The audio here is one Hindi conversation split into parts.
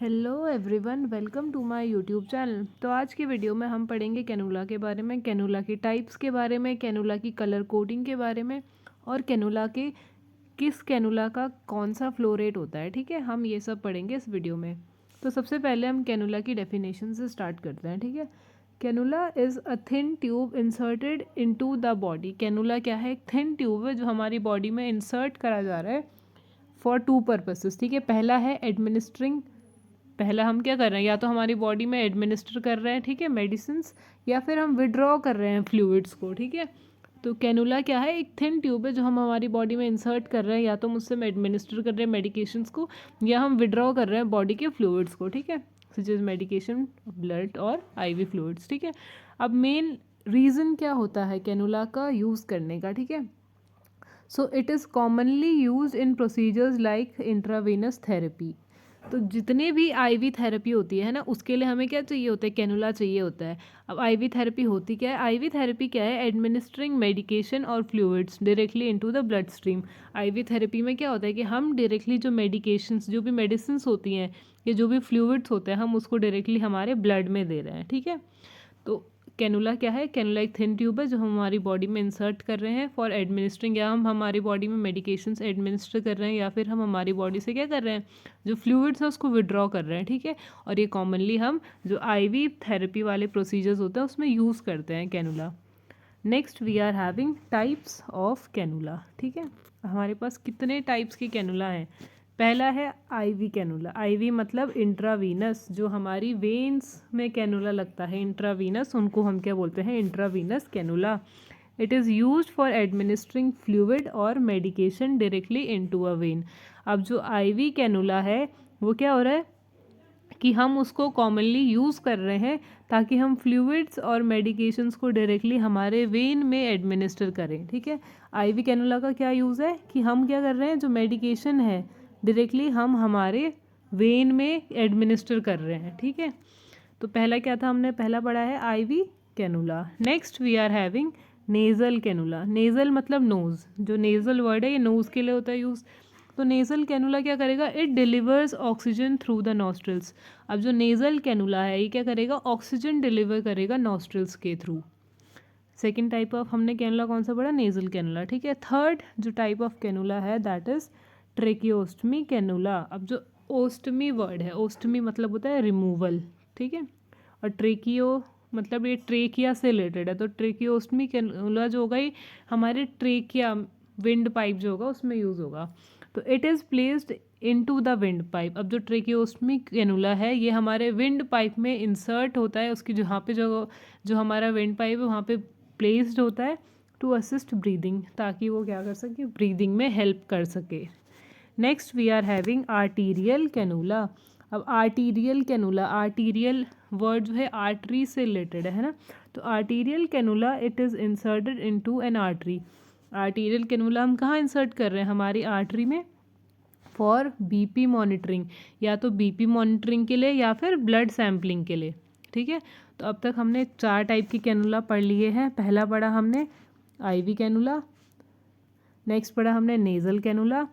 Hello everyone, welcome to my YouTube channel. तो आज की वीडियो में हम पढ़ेंगे कैनुला के बारे में, कैनुला की टाइप्स के बारे में, कैनुला की कलर कोडिंग के बारे में और कैनुला के किस कैनुला का कौन सा फ्लो रेट होता है। ठीक है, हम ये सब पढ़ेंगे इस वीडियो में। तो सबसे पहले हम कैनुला की डेफिनेशन से स्टार्ट करते हैं। ठीक है, cannula is a thin tube inserted into the body. Cannula क्या है? एक थिन ट्यूब है जो हमारी बॉडी में इंसर्ट करा जा रहा है फॉर टू पर्पसेस। ठीक है, पहला है एडमिनिस्ट्रिंग। पहला हम क्या कर रहे हैं, या तो हमारी बॉडी में एडमिनिस्टर कर रहे हैं, ठीक है, मेडिसिन्स, या फिर हम विड्रॉ कर रहे हैं फ्लूइड्स को। ठीक है, तो कैनुला क्या है? एक थिन ट्यूब है जो हम हमारी बॉडी में इंसर्ट कर रहे हैं, या तो मुझसे एडमिनिस्टर कर रहे हैं मेडिकेशंस को, या हम विड्रॉ कर रहे हैं बॉडी के फ्लूइड्स को। ठीक है, सच एज मेडिकेशन, ब्लड और आईवी फ्लूइड्स। ठीक है, अब मेन रीज़न क्या होता है कैनुला का यूज़ करने का? ठीक है, so it is commonly use in procedures like intravenous therapy. तो जितने भी आईवी थेरेपी होती है ना, उसके लिए हमें क्या चाहिए होता है? कैनुला चाहिए होता है। अब आईवी थेरेपी होती क्या है? आईवी थेरेपी क्या है? एडमिनिस्ट्रिंग मेडिकेशन और fluids directly into the blood stream. Ivy therapy में क्या होता है कि हम डायरेक्टली जो मेडिकेशंस, जो भी मेडिसिन होती हैं या जो भी फ्लूइड्स होते हैं, हम उसको डायरेक्टली हमारे ब्लड में दे रहे हैं। ठीक है, तो कैनुला क्या है? कैनुला एक थिन ट्यूब है जो हम हमारी बॉडी में इंसर्ट कर रहे हैं फॉर एडमिनिस्ट्रिंग, या हम हमारी बॉडी में मेडिकेशंस एडमिनिस्टर कर रहे हैं, या फिर हम हमारी बॉडी से क्या कर रहे हैं, जो फ्लूइड्स है उसको विड्रॉ कर रहे हैं। ठीक है, और ये कॉमनली हम जो आईवी थेरेपी वाले प्रोसीजर्स होते हैं उसमें यूज़ करते हैं cannula. Next we are having types of cannula. ठीक है, हमारे पास कितने टाइप्स की कैनुला हैं? पहला है आईवी कैनुला। आईवी मतलब इंट्रावीनस, जो हमारी वेन्स में कैनुला लगता है इंट्रावीनस, उनको हम क्या बोलते हैं? Intravenous cannula. It is use for administering fluid और medication directly into a vein. अब जो आईवी कैनुला है वो क्या हो रहा है कि हम उसको कॉमनली यूज़ कर रहे हैं ताकि हम फ्लूइड्स और मेडिकेशंस को डायरेक्टली हमारे वेन में एडमिनिस्टर करें। ठीक है, आईवी कैनुला का क्या यूज़ है कि हम क्या कर रहे हैं, जो मेडिकेशन है डायरेक्टली हम हमारे वेन में एडमिनिस्टर कर रहे हैं। ठीक है, तो पहला क्या था? हमने पहला पढ़ा है IV cannula. Next we are having nasal cannula. Nasal मतलब नोज़, जो नेज़ल वर्ड है ये नोज़ के लिए होता है यूज़। तो नेज़ल कैनुला क्या करेगा? It delivers oxygen through the nostrils. अब जो नेज़ल कैनुला है ये क्या करेगा? ऑक्सीजन डिलीवर करेगा नॉस्ट्रल्स के थ्रू। सेकेंड टाइप ऑफ हमने कैनुला कौन सा पढ़ा? Nasal cannula. ठीक है, थर्ड जो टाइप ऑफ कैनुला है दैट इज़ ट्रेकियोस्टमी कैनुला। अब जो ओस्टमी वर्ड है, ओस्टमी मतलब होता है रिमूवल। ठीक है, और ट्रेकियो मतलब ये ट्रेकिया से रिलेटेड है, तो ट्रेकियोस्टमी कैनुला जो होगा ये हमारे ट्रेकिया विंड पाइप जो होगा उसमें यूज़ होगा। तो it is placed into the wind pipe. अब जो ट्रेकियोस्टमी कैनुला है ये हमारे विंड पाइप में इंसर्ट होता है, उसकी जहाँ पे जो हमारा विंड पाइप है वहाँ पे प्लेस्ड होता है टू असिस्ट ब्रीदिंग, ताकि वो क्या कर सके? ब्रीदिंग में हेल्प कर सके। Next we are having arterial cannula. अब आर्टीरियल कैनुला, आर्टीरियल वर्ड जो है आर्टरी से रिलेटेड है ना, तो arterial cannula it is inserted into an artery. Arterial cannula हम कहाँ इंसर्ट कर रहे हैं? हमारी आर्टरी में फॉर बीपी मॉनिटरिंग, या तो बीपी मॉनिटरिंग के लिए या फिर ब्लड सैम्पलिंग के लिए। ठीक है, तो अब तक हमने 4 टाइप की कैनुला पढ़ लिए हैं। पहला पढ़ा हमने आईवी कैनुला, नेक्स्ट पढ़ा हमने नेज़ल कैनुला,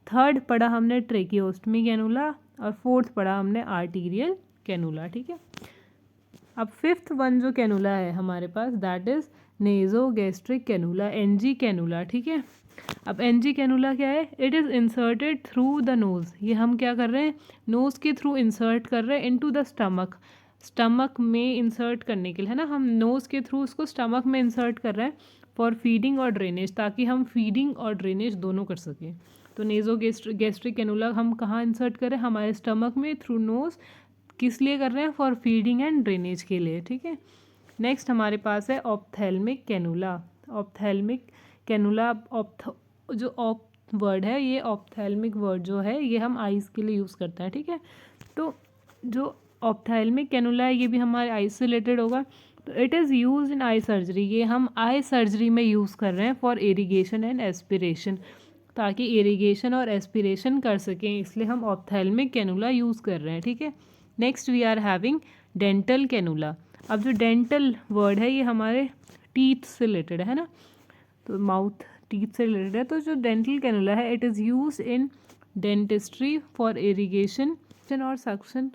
थर्ड पढ़ा हमने ट्रेकियोस्टमी कैनुला, और फोर्थ पढ़ा हमने आर्टीरियल कैनुला। ठीक है, अब फिफ्थ वन जो कैनुला है हमारे पास that is nasogastric cannula, NG cannula. ठीक है, अब एनजी कैनुला क्या है? It is inserted through the nose. ये हम क्या कर रहे हैं? नोज़ के थ्रू इंसर्ट कर रहे हैं इनटू द स्टमक। स्टमक में इंसर्ट करने के लिए है ना, हम नोज़ के थ्रू उसको स्टमक में इंसर्ट कर रहे हैं फॉर फीडिंग और ड्रेनेज, ताकि हम फीडिंग और ड्रेनेज दोनों कर सकें। तो नेज़ोगैस्ट्रिक कैनुला हम कहाँ इंसर्ट करें? हमारे स्टमक में थ्रू नोज़। किस लिए कर रहे हैं? फॉर फीडिंग एंड ड्रेनेज के लिए। ठीक है, नेक्स्ट हमारे पास है ऑप्थेल्मिक कैनुला। ऑप्थेल्मिक कैनुला, जो ऑप वर्ड है ये ऑप्थेल्मिक वर्ड जो है ये हम आइज़ के लिए यूज़ करते हैं। ठीक है, तो जो ऑप्थेल्मिक कैनुला है ये भी हमारे आइज से रिलेटेड होगा। तो it is use in eye surgery, ये हम आई सर्जरी में यूज़ कर रहे हैं फॉर इरिगेशन एंड एस्पिरेशन, ताकि इरिगेशन और एस्पिरेशन कर सकें, इसलिए हम ऑप्थेल्मिक कैनुला यूज़ कर रहे हैं। ठीक है, next we are having dental cannula. अब जो डेंटल वर्ड है ये हमारे टीथ से रिलेटेड है ना, तो माउथ टीथ से रिलेटेड है। तो जो डेंटल कैनुला है it is use in dentistry for irrigation, irrigation और सक्शन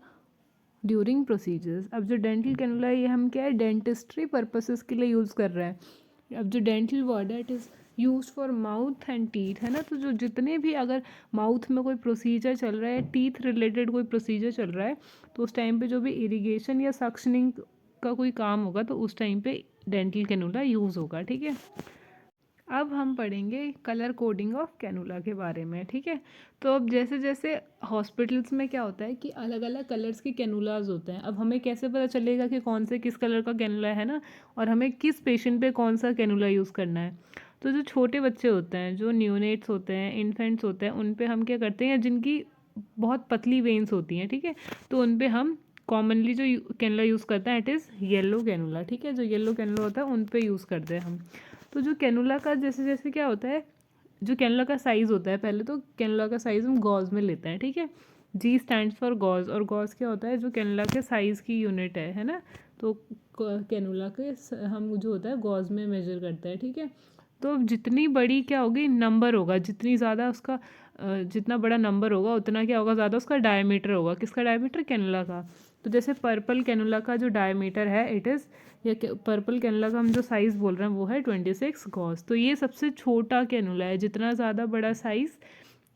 ड्यूरिंग प्रोसीजर्स। अब जो डेंटल कैनुला ये हम क्या है डेंटिस्ट्री पर्पसेस के लिए यूज़ कर रहे हैं। अब जो डेंटल वर्ड है it is use for mouth and teeth, है ना। तो जो जितने भी अगर माउथ में कोई प्रोसीजर चल रहा है, टीथ रिलेटेड कोई प्रोसीजर चल रहा है, तो उस टाइम पे जो भी इरिगेशन या सक्शनिंग का कोई काम होगा तो उस टाइम पे डेंटल कैनुला यूज़ होगा, ठीक है। अब हम पढ़ेंगे कलर कोडिंग ऑफ कैनुला के बारे में, ठीक है। तो अब जैसे जैसे हॉस्पिटल्स में क्या होता है कि अलग अलग कलर्स के कैनुलाज होते हैं। अब हमें कैसे पता चलेगा कि कौन से किस कलर का कैनुला है ना, और हमें किस पेशेंट पे कौन सा कैनुला यूज़ करना है। तो जो छोटे बच्चे होते हैं, जो न्यूनेट्स होते हैं, इन्फेंट्स होते हैं, उन पे हम क्या करते हैं, जिनकी बहुत पतली वेन्स होती हैं, ठीक है, तो उन पे हम कॉमनली जो कैनुला यूज़ करते हैं इट इज़ येलो कैनुला, ठीक है। जो येलो कैनुला होता है उन पे यूज़ करते हैं हम। तो जो कैनुला का जैसे जैसे क्या होता है, जो कैनुला का साइज़ होता है, पहले तो कैनुला का साइज़ हम गॉज में लेते हैं, ठीक है। जी स्टैंड्स फॉर गॉज, और गॉज क्या होता है, जो कैनुला के साइज़ की यूनिट है ना। तो कैनुला के हम जो होता है गॉज में मेजर करते हैं, ठीक है। तो जितनी बड़ी क्या होगी नंबर होगा, जितनी ज़्यादा उसका जितना बड़ा नंबर होगा उतना क्या होगा, ज़्यादा उसका डायमीटर होगा। किसका डायमीटर, कैनुला का। तो जैसे पर्पल कैनुला का जो डायमीटर है इट इज़, या पर्पल कैनुला का हम जो साइज़ बोल रहे हैं वो है 26 गॉज। तो ये सबसे छोटा कैनुला है, जितना ज़्यादा बड़ा साइज़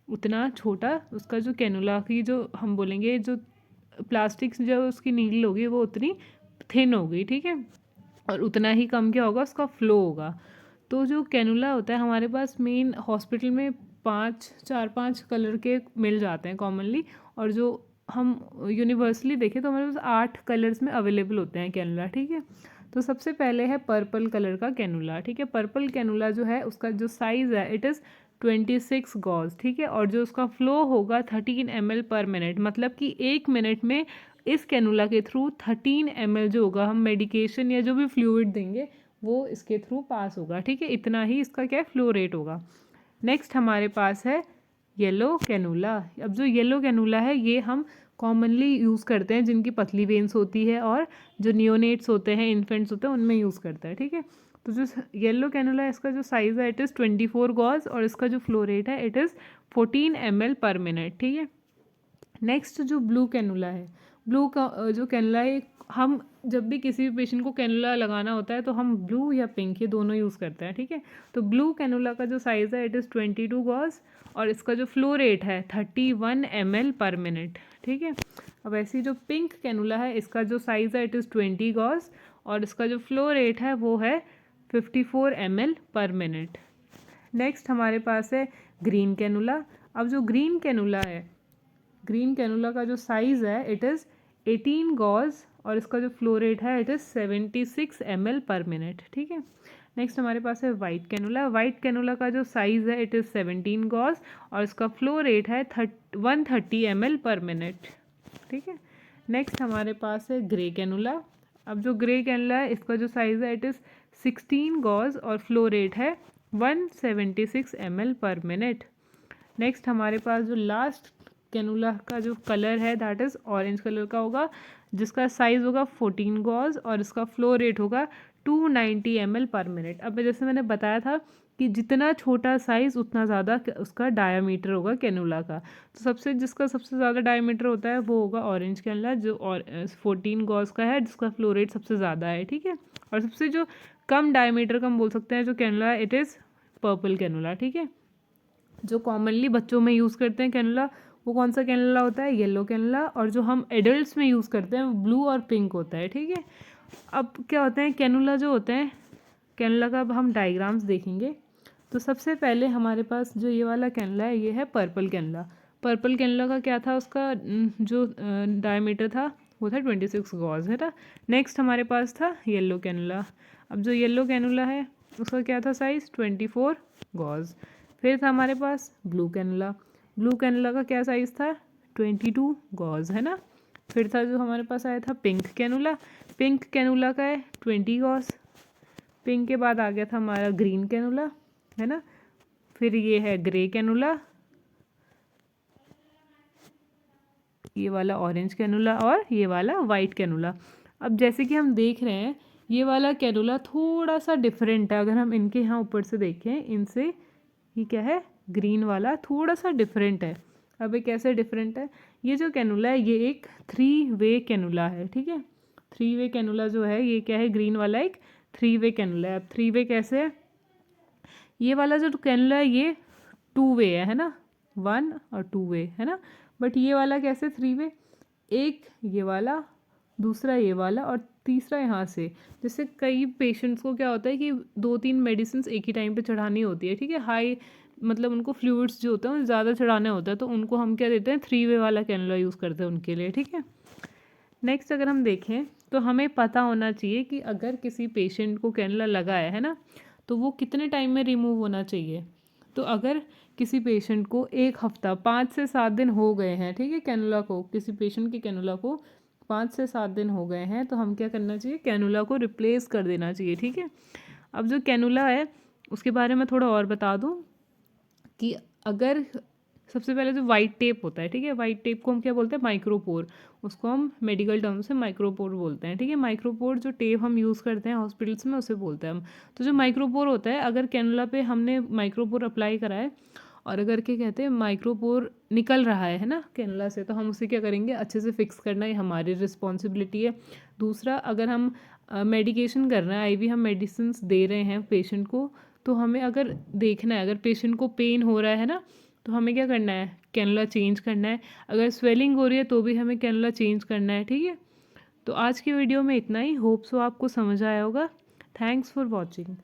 उतना छोटा उसका जो कैनुला की जो हम बोलेंगे जो प्लास्टिक जो उसकी नीडल होगी वो उतनी थिन होगी, ठीक है, और उतना ही कम क्या होगा उसका फ्लो होगा। तो जो कैनुला होता है हमारे पास मेन हॉस्पिटल में 4-5 कलर के मिल जाते हैं कॉमनली, और जो हम यूनिवर्सली देखें तो हमारे पास 8 कलर्स में अवेलेबल होते हैं कैनुला, ठीक है। तो सबसे पहले है पर्पल कलर का कैनुला, ठीक है। पर्पल कैनुला जो है उसका जो साइज़ है इट इज़ 26 गॉज, ठीक है, और जो उसका फ्लो होगा 13 ml पर मिनट, मतलब कि 1 मिनट में इस कैनुला के थ्रू 13 ml जो होगा हम मेडिकेशन या जो भी फ्लूइड देंगे वो इसके थ्रू पास होगा, ठीक है। इतना ही इसका क्या फ्लो रेट होगा। नेक्स्ट हमारे पास है येलो कैनुला। अब जो येलो कैनुला है ये हम कॉमनली यूज़ करते हैं जिनकी पतली वेन्स होती है, और जो नियोनेट्स होते हैं, इन्फेंट्स होते हैं, उनमें यूज़ करता है, ठीक है। तो जो येलो कैनुला है इसका जो साइज़ है इट इज़ 24 गॉज, और इसका जो फ्लो रेट है इट इज़ 14 ml पर मिनट, ठीक है। नेक्स्ट जो ब्लू कैनुला है, ब्लू का जो कैनुला है हम जब भी किसी भी पेशेंट को कैनुला लगाना होता है तो हम ब्लू या पिंक ये दोनों यूज़ करते हैं, ठीक है। तो ब्लू कैनुला का जो साइज़ है इट इज़ 22 गॉज, और इसका जो फ्लो रेट है 31 ml पर मिनट, ठीक है। अब ऐसी जो पिंक कैनुला है इसका जो साइज़ है इट इज़ 20 गॉज, और इसका जो फ्लो रेट है वो है 54 ml पर मिनट। नेक्स्ट हमारे पास है ग्रीन कैनुला। अब जो ग्रीन कैनुला है, ग्रीन कैनुला का जो साइज़ है इट इज़ 18 गॉज, और इसका जो फ्लो रेट है इट इज़ 76 ml पर मिनट, ठीक है। नेक्स्ट हमारे पास है वाइट कैनुला। वाइट कैनुला का जो साइज़ है इट इज़ 17 गॉज, और इसका फ्लो रेट है 130 ml पर मिनट, ठीक है। नेक्स्ट हमारे पास है ग्रे कैनुला। अब जो ग्रे कैनुला है इसका जो साइज़ है इट इज़ 16 गॉज, और फ्लो रेट है 176 ml पर मिनट। नेक्स्ट हमारे पास जो लास्ट कैनुला का जो कलर है दैट इज़ ऑरेंज कलर का होगा, जिसका साइज़ होगा 14 गॉज, और इसका फ्लो रेट होगा 290 ml पर मिनट। अब जैसे मैंने बताया था कि जितना छोटा साइज़ उतना ज़्यादा उसका डायामीटर होगा कैनुला का। तो जिसका सबसे ज़्यादा डायामीटर होता है वो होगा ऑरेंज कैनुला, जो 14 गॉज का है, जिसका फ्लो रेट सबसे ज़्यादा है, ठीक है। और सबसे जो कम डायामीटर का हम बोल सकते हैं जो कैनुला है इट इज़ पर्पल कैनुला, ठीक है। जो कॉमनली बच्चों में यूज़ करते हैं कैनुला वो कौन सा कैनुला होता है, येलो कैनुला, और जो हम एडल्ट्स में यूज़ करते हैं वो ब्लू और पिंक होता है, ठीक है। अब क्या होता है कैनुला जो होते हैं, कैनुला का अब हम डायग्राम्स देखेंगे। तो सबसे पहले हमारे पास जो ये वाला कैनुला है ये है पर्पल कैनुला। पर्पल कैनुला का क्या था, उसका जो डायमीटर था वो था 26 गॉज, है ना। नेक्स्ट हमारे पास था येलो कैनुला। अब जो येलो कैनुला है उसका क्या था साइज़ 24 गॉज। फिर था हमारे पास ब्लू कैनुला। ब्लू कैनुला का क्या साइज़ था 22 गॉज, है ना। फिर था जो हमारे पास आया था पिंक कैनुला। पिंक कैनुला का है 20 गॉज। पिंक के बाद आ गया था हमारा ग्रीन कैनुला, है ना। फिर ये है ग्रे कैनुला, ये वाला ऑरेंज कैनुला, और ये वाला वाइट कैनुला। अब जैसे कि हम देख रहे हैं ये वाला कैनुला थोड़ा सा डिफरेंट है, अगर हम इनके यहाँ ऊपर से देखें इनसे, ये क्या है ग्रीन वाला थोड़ा सा डिफरेंट है। अब ये कैसे डिफरेंट है, ये जो कैनुला है ये एक 3 वे कैनुला है, ठीक है। 3 वे कैनुला जो है ये क्या है, ग्रीन वाला एक 3 वे कैनुला है। अब 3 वे कैसे है, ये वाला जो कैनुला है ये 2 वे है ना, 1 और 2 वे है ना। बट ये वाला कैसे 3 वे, एक ये वाला, दूसरा ये वाला और तीसरा यहाँ से। जैसे कई पेशेंट्स को क्या होता है कि 2-3 मेडिसिन एक ही टाइम पे चढ़ानी होती है, ठीक है। हाई मतलब उनको फ्लूइड्स जो होते हैं वो ज़्यादा चढ़ाना होता है, तो उनको हम क्या देते हैं, 3 वे वाला कैनुला यूज़ करते हैं उनके लिए, ठीक है। नेक्स्ट अगर हम देखें तो हमें पता होना चाहिए कि अगर किसी पेशेंट को कैनुला लगा है ना, तो वो कितने टाइम में रिमूव होना चाहिए। तो अगर किसी पेशेंट को 1 हफ्ता 5 से 7 दिन हो गए हैं, ठीक है, कैनुला को, किसी पेशेंट के कैनुला को 5 से 7 दिन हो गए हैं, तो हम क्या करना चाहिए, कैनुला को रिप्लेस कर देना चाहिए, ठीक है। अब जो कैनुला है उसके बारे में थोड़ा और बता दूं कि अगर सबसे पहले जो वाइट टेप होता है, ठीक है, वाइट टेप को हम क्या बोलते हैं, माइक्रोपोर। उसको हम मेडिकल टर्म से माइक्रोपोर बोलते हैं, ठीक है। माइक्रोपोर जो टेप हम यूज़ करते हैं हॉस्पिटल्स में उसे बोलते हैं हम। तो जो माइक्रोपोर होता है, अगर कैनुला पे हमने माइक्रोपोर अप्लाई करा है और अगर क्या कहते हैं माइक्रोपोर निकल रहा है ना कैनुला से, तो हम उसे क्या करेंगे, अच्छे से फिक्स करना, ये हमारी रिस्पॉन्सिबिलिटी है। दूसरा, अगर हम मेडिकेशन कर रहे हैं, आईवी हम मेडिसिन दे रहे हैं पेशेंट को, तो हमें अगर देखना है, अगर पेशेंट को पेन हो रहा है ना, तो हमें क्या करना है, कैनुला चेंज करना है। अगर स्वेलिंग हो रही है तो भी हमें कैनुला चेंज करना है, ठीक है। तो आज की वीडियो में इतना ही। होप सो आपको समझ आया होगा। Thanks for watching.